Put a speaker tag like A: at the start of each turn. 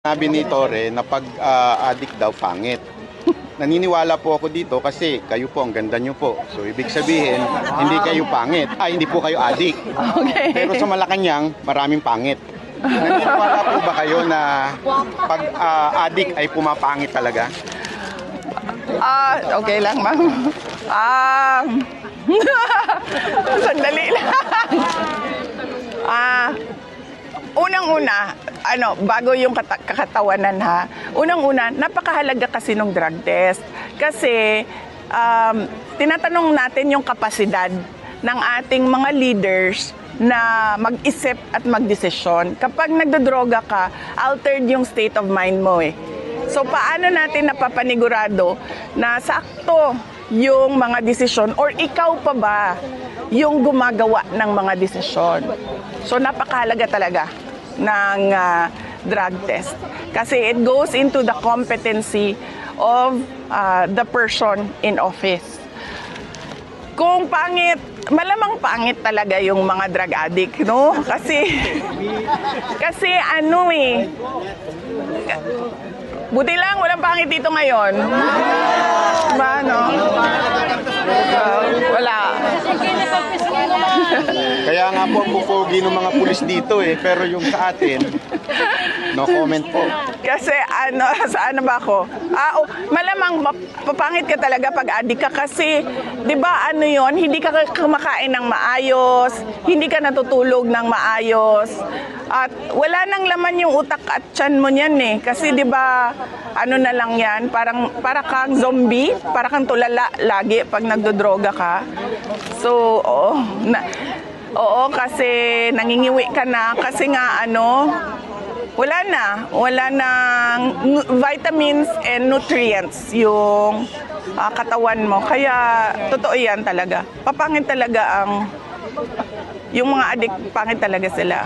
A: Sabi ni Tore na pag-addict daw pangit. Naniniwala po ako dito kasi kayo po, ang ganda nyo po. So, ibig sabihin, hindi kayo pangit. Hindi po kayo addict.
B: Okay.
A: Pero sa Malacanang, maraming pangit. Naniniwala po ba kayo na pag-addict ay pumapangit talaga?
B: Okay lang, ma'am. Sandali lang. Unang-una, bago yung kakatawanan ha, unang-una, napakahalaga kasi ng drug test. Kasi tinatanong natin yung kapasidad ng ating mga leaders na mag-isip at magdesisyon. Kapag nagdodroga ka, altered yung state of mind mo eh. So paano natin napapanigurado na sakto yung mga desisyon or ikaw pa ba yung gumagawa ng mga desisyon? So napakahalaga talaga ng drug test kasi it goes into the competency of the person in office. Kung pangit, malamang pangit talaga yung mga drug addict, no? Kasi buti lang walang pangit dito ngayon. Ba, no? Wala.
A: Kaya nga po ang pupogi ng mga pulis dito eh. Pero yung sa atin, no comment po.
B: Kasi saan ba ako? Malamang papangit ka talaga pag addict ka kasi 'di ba yon, hindi ka kumakain ng maayos, hindi ka natutulog ng maayos. At wala nang laman yung utak at tiyan mo niyan eh. Kasi 'di ba na lang 'yan, para kang zombie, para kang tulala lagi pag nagdodroga ka. So, oo, kasi nangingiwi ka na kasi nga wala nang vitamins and nutrients yung katawan mo. Kaya totoo yan talaga. Papangit talaga yung mga addict, pangit talaga sila.